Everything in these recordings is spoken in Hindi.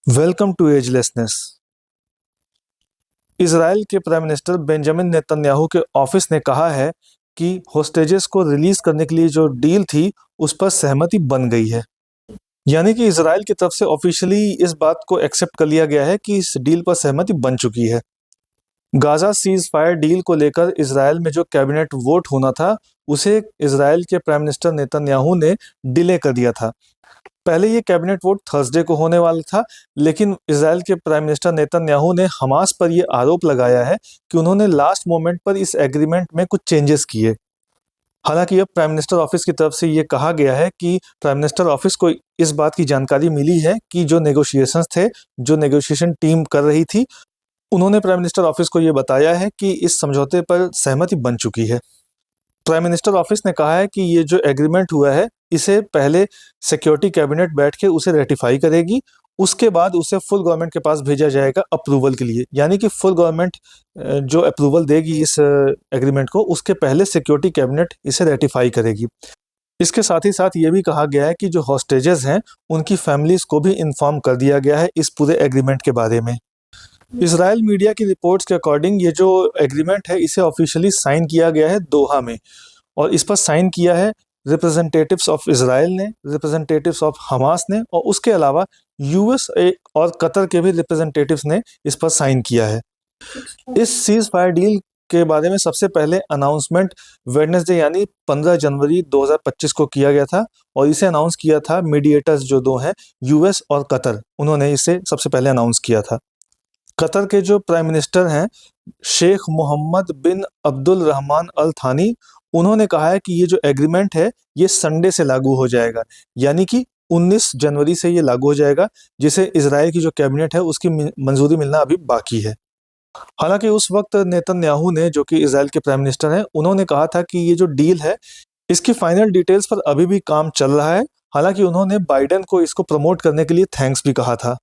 Welcome to agelessness. इजराइल के प्राइम मिनिस्टर बेंजामिन नेतन्याहू के ऑफिस ने कहा है कि होस्टेजेस को रिलीज करने के लिए जो डील थी उस पर सहमति बन गई है। यानी कि इजराइल की तरफ से ऑफिशियली इस बात को एक्सेप्ट कर लिया गया है कि इस डील पर सहमति बन चुकी है। गाजा सीज फायर डील को लेकर इजराइल में जो कैबिनेट वोट होना था उसे इजराइल के प्राइम मिनिस्टर नेतन्याहू ने डिले कर दिया था। पहले ये कैबिनेट वोट थर्सडे को होने वाला था, लेकिन इजराइल के प्राइम मिनिस्टर नेतन्याहू ने हमास पर ये आरोप लगाया है कि उन्होंने लास्ट मोमेंट पर इस एग्रीमेंट में कुछ चेंजेस किए। हालांकि अब प्राइम मिनिस्टर ऑफिस की तरफ से ये कहा गया है कि प्राइम मिनिस्टर ऑफिस को इस बात की जानकारी मिली है कि जो नेगोशिएशंस थे, जो नेगोशिएशन टीम कर रही थी, उन्होंने प्राइम मिनिस्टर ऑफिस को ये बताया है कि इस समझौते पर सहमति बन चुकी है। प्राइम मिनिस्टर ऑफिस ने कहा है कि ये जो एग्रीमेंट हुआ है इसे पहले सिक्योरिटी कैबिनेट बैठ के उसे रेटिफाई करेगी, उसके बाद उसे फुल गवर्नमेंट के पास भेजा जाएगा अप्रूवल के लिए। यानी कि फुल गवर्नमेंट जो अप्रूवल देगी इस एग्रीमेंट को, उसके पहले सिक्योरिटी कैबिनेट इसे रेटिफाई करेगी। इसके साथ ही साथ ये भी कहा गया है कि जो हॉस्टेजेस हैं उनकी फैमिलीज को भी इन्फॉर्म कर दिया गया है इस पूरे एग्रीमेंट के बारे में। इजराइल मीडिया की रिपोर्ट्स के अकॉर्डिंग ये जो एग्रीमेंट है इसे ऑफिशियली साइन किया गया है दोहा में, और इस पर साइन किया है रिप्रेजेंटेटिव्स ऑफ इजराइल ने, रिप्रेजेंटेटिव्स ऑफ हमास ने, और उसके अलावा यूएस और कतर के भी रिप्रेजेंटेटिव्स ने इस पर साइन किया है। इस सीज फायर डील के बारे में सबसे पहले अनाउंसमेंट वेडनेसडे यानी 15 जनवरी 2025 को किया गया था, और इसे अनाउंस किया था मीडिएटर्स जो दो हैं, यूएस और कतर, उन्होंने इसे सबसे पहले अनाउंस किया था। कतर के जो प्राइम मिनिस्टर हैं शेख मोहम्मद बिन अब्दुल रहमान अल थानी, उन्होंने कहा है कि ये जो एग्रीमेंट है ये संडे से लागू हो जाएगा, यानी कि 19 जनवरी से ये लागू हो जाएगा, जिसे इजराइल की जो कैबिनेट है उसकी मंजूरी मिलना अभी बाकी है। हालांकि उस वक्त नेतन्याहू ने, जो कि इजराइल के प्राइम मिनिस्टर हैं, उन्होंने कहा था कि ये जो डील है इसकी फाइनल डिटेल्स पर अभी भी काम चल रहा है। हालांकि उन्होंने बाइडेन को इसको प्रमोट करने के लिए थैंक्स भी कहा था।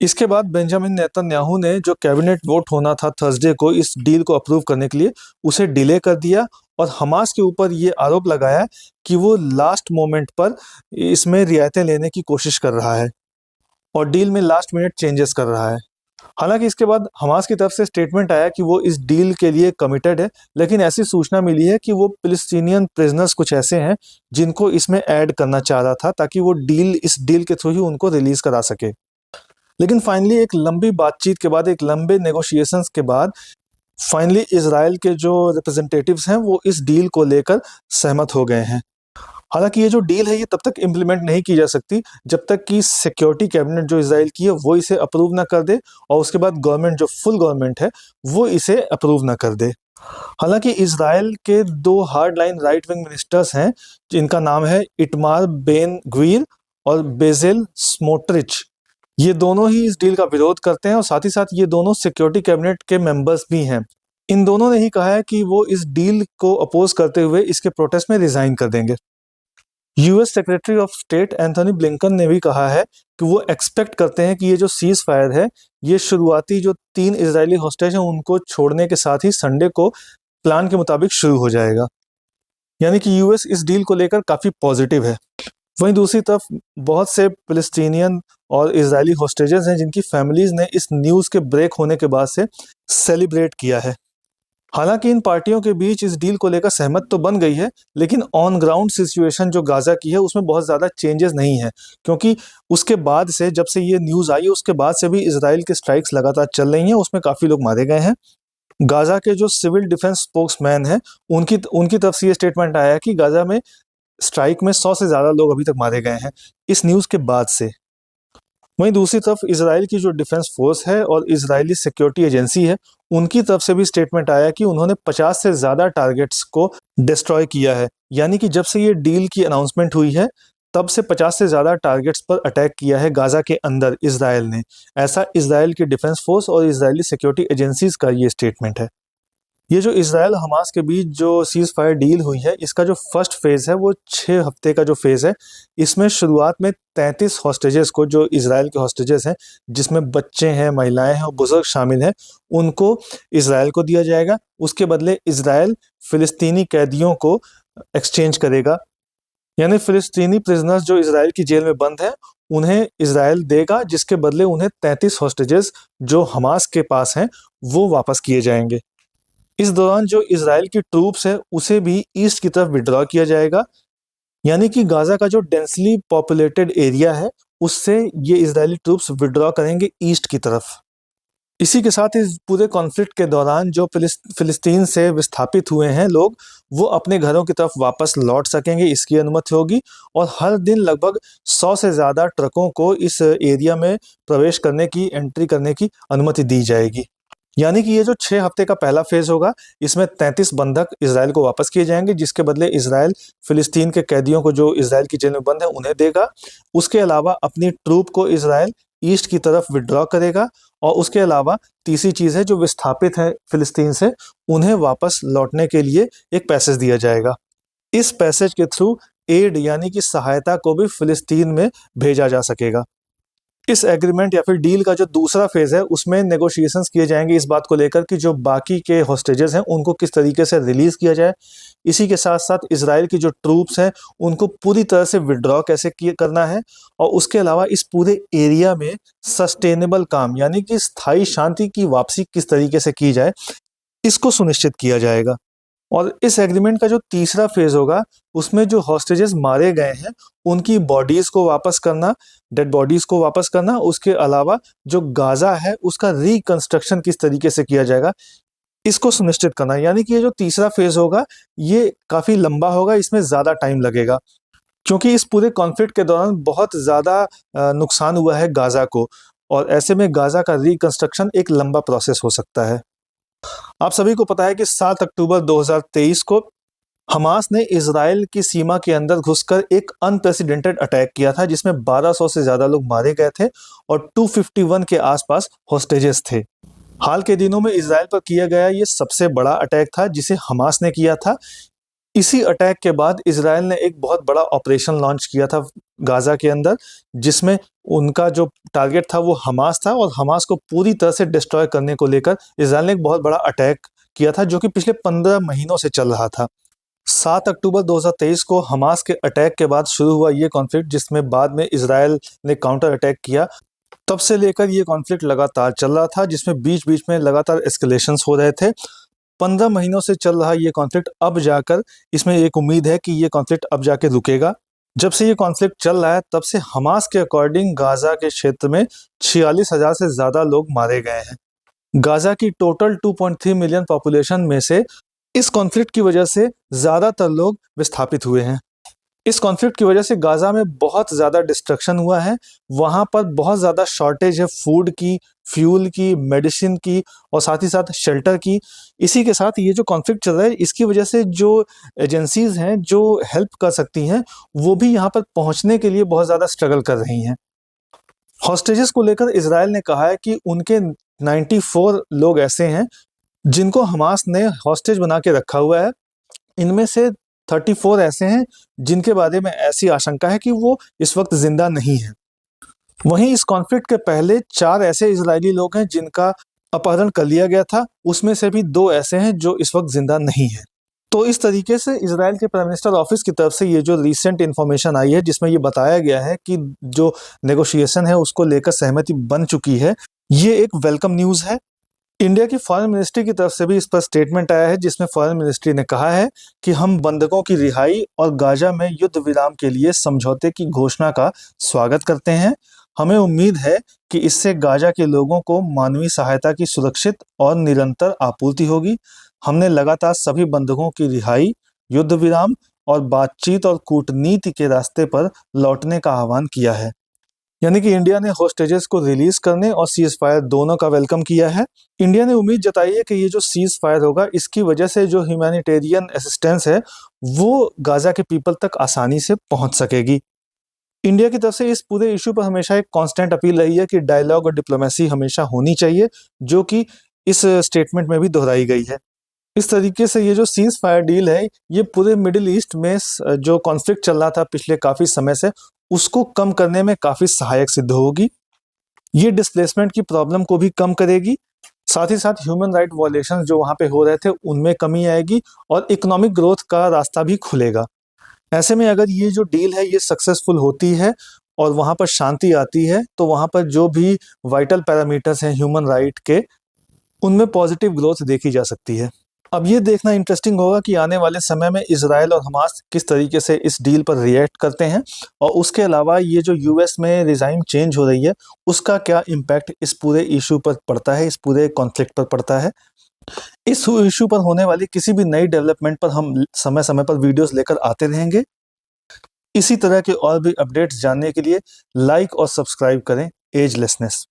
इसके बाद बेंजामिन नेतन्याहू ने जो कैबिनेट वोट होना था थर्सडे को इस डील को अप्रूव करने के लिए, उसे डिले कर दिया और हमास के ऊपर ये आरोप लगाया कि वो लास्ट मोमेंट पर इसमें रियायतें लेने की कोशिश कर रहा है और डील में लास्ट मिनट चेंजेस कर रहा है। हालांकि इसके बाद हमास की तरफ से स्टेटमेंट आया कि वो इस डील के लिए कमिटेड है, लेकिन ऐसी सूचना मिली है कि वो फिलिस्तीनियन प्रिजनर्स कुछ ऐसे हैं जिनको इसमें ऐड करना चाह रहा था ताकि वो इस डील के थ्रू ही उनको रिलीज करा सके। लेकिन फाइनली एक लंबी बातचीत के बाद, एक लंबे नेगोशिएशंस के बाद फाइनली इजराइल के जो रिप्रेजेंटेटिव्स हैं वो इस डील को लेकर सहमत हो गए हैं। हालांकि ये जो डील है ये तब तक इम्प्लीमेंट नहीं की जा सकती जब तक कि सिक्योरिटी कैबिनेट जो इजराइल की है वो इसे अप्रूव ना कर दे, और उसके बाद गवर्नमेंट, जो फुल गवर्नमेंट है, वो इसे अप्रूव ना कर दे। हालांकि इजराइल के दो hard line right wing ministers हैं जिनका नाम है इटमार बेन ग्वीर और बेजेल स्मोट्रिच, ये दोनों ही इस डील का विरोध करते हैं और साथ ही साथ ये दोनों सिक्योरिटी कैबिनेट के मेंबर्स भी हैं। इन दोनों ने ही कहा है कि वो इस डील को अपोज करते हुए इसके प्रोटेस्ट में रिजाइन कर देंगे। US secretary of state Anthony Blinken ने भी कहा है कि वो एक्सपेक्ट करते हैं कि ये जो सीज फायर है ये शुरुआती जो 3 इजरायली हॉस्टेज हैं उनको छोड़ने के साथ ही संडे को प्लान के मुताबिक शुरू हो जाएगा। यानी कि यूएस इस डील को लेकर काफ़ी पॉजिटिव है। वहीं दूसरी तरफ बहुत से फिलिस्तीनियन और इजरायली हॉस्टेजेस हैं जिनकी फैमिलीज ने इस न्यूज़ के ब्रेक होने के बाद से सेलिब्रेट किया है। हालांकि इन पार्टियों के बीच इस डील को लेकर सहमत तो बन गई है, लेकिन ऑन ग्राउंड सिचुएशन जो गाजा की है उसमें बहुत ज़्यादा चेंजेस नहीं है, क्योंकि उसके बाद से, जब से ये न्यूज़ आई है उसके बाद से भी इसराइल के स्ट्राइक्स लगातार चल रही हैं, उसमें काफ़ी लोग मारे गए हैं। गाजा के जो सिविल डिफेंस स्पोक्समैन हैं उनकी उनकी तरफ से ये स्टेटमेंट आया है कि गाजा में स्ट्राइक में 100 से ज़्यादा लोग अभी तक मारे गए हैं इस न्यूज़ के बाद से। वहीं दूसरी तरफ इजराइल की जो डिफेंस फोर्स है और इजरायली सिक्योरिटी एजेंसी है, उनकी तरफ से भी स्टेटमेंट आया कि उन्होंने 50 से ज़्यादा टारगेट्स को डिस्ट्रॉय किया है। यानी कि जब से ये डील की अनाउंसमेंट हुई है तब से 50 से ज़्यादा टारगेट्स पर अटैक किया है गाजा के अंदर इजराइल ने। ऐसा इजराइल की डिफेंस फोर्स और इजरायली सिक्योरिटी एजेंसीज का ये स्टेटमेंट है। ये जो इजराइल हमास के बीच जो सीज फायर डील हुई है इसका जो फर्स्ट फेज है वो 6 हफ्ते का जो फेज है, इसमें शुरुआत में 33 हॉस्टेजेस को, जो इजराइल के हॉस्टेजेस हैं जिसमें बच्चे हैं, महिलाएं हैं और बुजुर्ग शामिल हैं, उनको इजराइल को दिया जाएगा। उसके बदले इजराइल फिलिस्तीनी कैदियों को एक्सचेंज करेगा। यानी फिलिस्तीनी प्रिजनर्स जो इजराइल की जेल में बंद हैं उन्हें इजराइल देगा, जिसके बदले उन्हें 33 हॉस्टेजेस जो हमास के पास हैं वो वापस किए जाएंगे। इस दौरान जो इजराइल की ट्रूप्स है उसे भी ईस्ट की तरफ विड्रॉ किया जाएगा, यानी कि गाजा का जो डेंसली पॉपुलेटेड एरिया है उससे ये इजरायली ट्रूप्स विड्रॉ करेंगे ईस्ट की तरफ। इसी के साथ इस पूरे कॉन्फ्लिक्ट के दौरान जो फिलिस्तीन से विस्थापित हुए हैं लोग, वो अपने घरों की तरफ वापस लौट सकेंगे, इसकी अनुमति होगी। और हर दिन लगभग 100 से ज़्यादा ट्रकों को इस एरिया में प्रवेश करने की, एंट्री करने की अनुमति दी जाएगी। यानी कि ये जो 6 हफ्ते का पहला फेज होगा, इसमें 33 बंधक इजराइल को वापस किए जाएंगे, जिसके बदले इजराइल फिलिस्तीन के कैदियों को जो इजराइल की जेल में बंद है उन्हें देगा। उसके अलावा अपनी ट्रूप को इजराइल ईस्ट की तरफ विड्रॉ करेगा। और उसके अलावा तीसरी चीज़ है, जो विस्थापित है फिलिस्तीन से, उन्हें वापस लौटने के लिए एक पैसेज दिया जाएगा। इस पैसेज के थ्रू एड यानी कि सहायता को भी फिलिस्तीन में भेजा जा सकेगा। इस एग्रीमेंट या फिर डील का जो दूसरा फेज है उसमें नेगोशिएशंस किए जाएंगे इस बात को लेकर कि जो बाकी के हॉस्टेजेस हैं उनको किस तरीके से रिलीज किया जाए। इसी के साथ साथ इजराइल की जो ट्रूप्स हैं उनको पूरी तरह से विड्रॉ कैसे करना है, और उसके अलावा इस पूरे एरिया में सस्टेनेबल काम यानी कि स्थायी शांति की वापसी किस तरीके से की जाए, इसको सुनिश्चित किया जाएगा। और इस एग्रीमेंट का जो तीसरा फेज होगा उसमें जो हॉस्टेजेस मारे गए हैं उनकी बॉडीज को वापस करना, डेड बॉडीज को वापस करना, उसके अलावा जो गाजा है उसका रिकंस्ट्रक्शन किस तरीके से किया जाएगा, इसको सुनिश्चित करना। यानी कि ये जो तीसरा फेज होगा ये काफी लंबा होगा, इसमें ज्यादा टाइम लगेगा, क्योंकि इस पूरे कॉन्फ्लिक्ट के दौरान बहुत ज्यादा नुकसान हुआ है गाजा को, और ऐसे में गाजा का रिकंस्ट्रक्शन एक लंबा प्रोसेस हो सकता है। आप सभी को पता है कि 7 अक्टूबर 2023 को हमास ने इजराइल की सीमा के अंदर घुसकर एक अनप्रेसिडेंटेड अटैक किया था, जिसमें 1200 से ज्यादा लोग मारे गए थे और 251 के आसपास हॉस्टेजेस थे। हाल के दिनों में इजराइल पर किया गया ये सबसे बड़ा अटैक था जिसे हमास ने किया था। इसी अटैक के बाद इजराइल ने एक बहुत बड़ा ऑपरेशन लॉन्च किया था गाजा के अंदर, जिसमें उनका जो टारगेट था वो हमास था, और हमास को पूरी तरह से डिस्ट्रॉय करने को लेकर इजराइल ने एक बहुत बड़ा अटैक किया था जो कि पिछले 15 महीनों से चल रहा था। 7 अक्टूबर 2023 को हमास के अटैक के बाद शुरू हुआ ये कॉन्फ्लिक्ट, जिसमें बाद में इजराइल ने काउंटर अटैक किया। तब से लेकर ये कॉन्फ्लिक्ट लगातार चल रहा था, जिसमें बीच बीच में लगातार एस्केलेशंस हो रहे थे। 15 महीनों से चल रहा ये कॉन्फ्लिक्ट अब जाकर, इसमें एक उम्मीद है कि ये कॉन्फ्लिक्ट अब जाके रुकेगा। जब से ये कॉन्फ्लिक्ट चल रहा है तब से हमास के अकॉर्डिंग गाजा के क्षेत्र में 46,000 से ज्यादा लोग मारे गए हैं। गाजा की टोटल 2.3 मिलियन पॉपुलेशन में से इस कॉन्फ्लिक्ट की वजह से ज्यादातर लोग विस्थापित हुए हैं। इस कॉन्फ्लिक्ट की वजह से गाजा में बहुत ज़्यादा डिस्ट्रक्शन हुआ है, वहाँ पर बहुत ज़्यादा शॉर्टेज है फूड की, फ्यूल की, मेडिसिन की और साथ ही साथ शेल्टर की। इसी के साथ ये जो कॉन्फ्लिक्ट चल रहा है इसकी वजह से जो एजेंसीज हैं जो हेल्प कर सकती हैं वो भी यहाँ पर पहुँचने के लिए बहुत ज़्यादा स्ट्रगल कर रही हैं। हॉस्टेजेस को लेकर इजराइल ने कहा है कि उनके 94 लोग ऐसे हैं जिनको हमास ने हॉस्टेज बना के रखा हुआ है। इनमें से 34 ऐसे हैं जिनके बारे में ऐसी आशंका है कि वो इस वक्त जिंदा नहीं है। वहीं इस कॉन्फ्लिक्ट के पहले 4 ऐसे इजरायली लोग हैं जिनका अपहरण कर लिया गया था, उसमें से भी 2 ऐसे हैं जो इस वक्त जिंदा नहीं है। तो इस तरीके से इजराइल के प्राइम मिनिस्टर ऑफिस की तरफ से ये जो रिसेंट इन्फॉर्मेशन आई है जिसमें ये बताया गया है कि जो नेगोशिएशन है उसको लेकर सहमति बन चुकी है, ये एक वेलकम न्यूज़ है। इंडिया की फॉरेन मिनिस्ट्री की तरफ से भी इस पर स्टेटमेंट आया है जिसमें फॉरेन मिनिस्ट्री ने कहा है कि हम बंधकों की रिहाई और गाजा में युद्ध विराम के लिए समझौते की घोषणा का स्वागत करते हैं। हमें उम्मीद है कि इससे गाजा के लोगों को मानवीय सहायता की सुरक्षित और निरंतर आपूर्ति होगी। हमने लगातार सभी बंधकों की रिहाई, युद्ध विराम और बातचीत और कूटनीति के रास्ते पर लौटने का आह्वान किया है। यानी कि इंडिया ने हॉस्टेजेस को रिलीज करने और सीज फायर दोनों का वेलकम किया है। इंडिया ने उम्मीद जताई है कि ये जो सीज फायर होगा इसकी वजह से जो ह्यूमैनिटेरियन असिस्टेंस है वो गाजा के पीपल तक आसानी से पहुंच सकेगी। इंडिया की तरफ से इस पूरे इशू पर हमेशा एक कांस्टेंट अपील रही है कि डायलॉग और डिप्लोमेसी हमेशा होनी चाहिए, जो कि इस स्टेटमेंट में भी दोहराई गई है। इस तरीके से ये जो सीज फायर डील है ये पूरे मिडिल ईस्ट में जो कॉन्फ्लिक्ट चल रहा था पिछले काफी समय से उसको कम करने में काफी सहायक सिद्ध होगी। ये डिस्प्लेसमेंट की प्रॉब्लम को भी कम करेगी, साथ ही साथ ह्यूमन राइट वायलेशन जो वहां पे हो रहे थे उनमें कमी आएगी और इकोनॉमिक ग्रोथ का रास्ता भी खुलेगा। ऐसे में अगर ये जो डील है ये सक्सेसफुल होती है और वहाँ पर शांति आती है, तो वहाँ पर जो भी वाइटल पैरामीटर्स हैं ह्यूमन राइट के, उनमें पॉजिटिव ग्रोथ देखी जा सकती है। अब ये देखना इंटरेस्टिंग होगा कि आने वाले समय में इजराइल और हमास किस तरीके से इस डील पर रिएक्ट करते हैं, और उसके अलावा ये जो यूएस में रिजाइम चेंज हो रही है, उसका क्या इम्पैक्ट इस पूरे इशू पर पड़ता है, इस पूरे कॉन्फ्लिक्ट पर पड़ता है। इस इशू पर होने वाली किसी भी नई डेवलपमेंट पर हम समय समय पर वीडियोस लेकर आते रहेंगे। इसी तरह के और भी अपडेट्स जानने के लिए लाइक और सब्सक्राइब करें एजलेसनेस।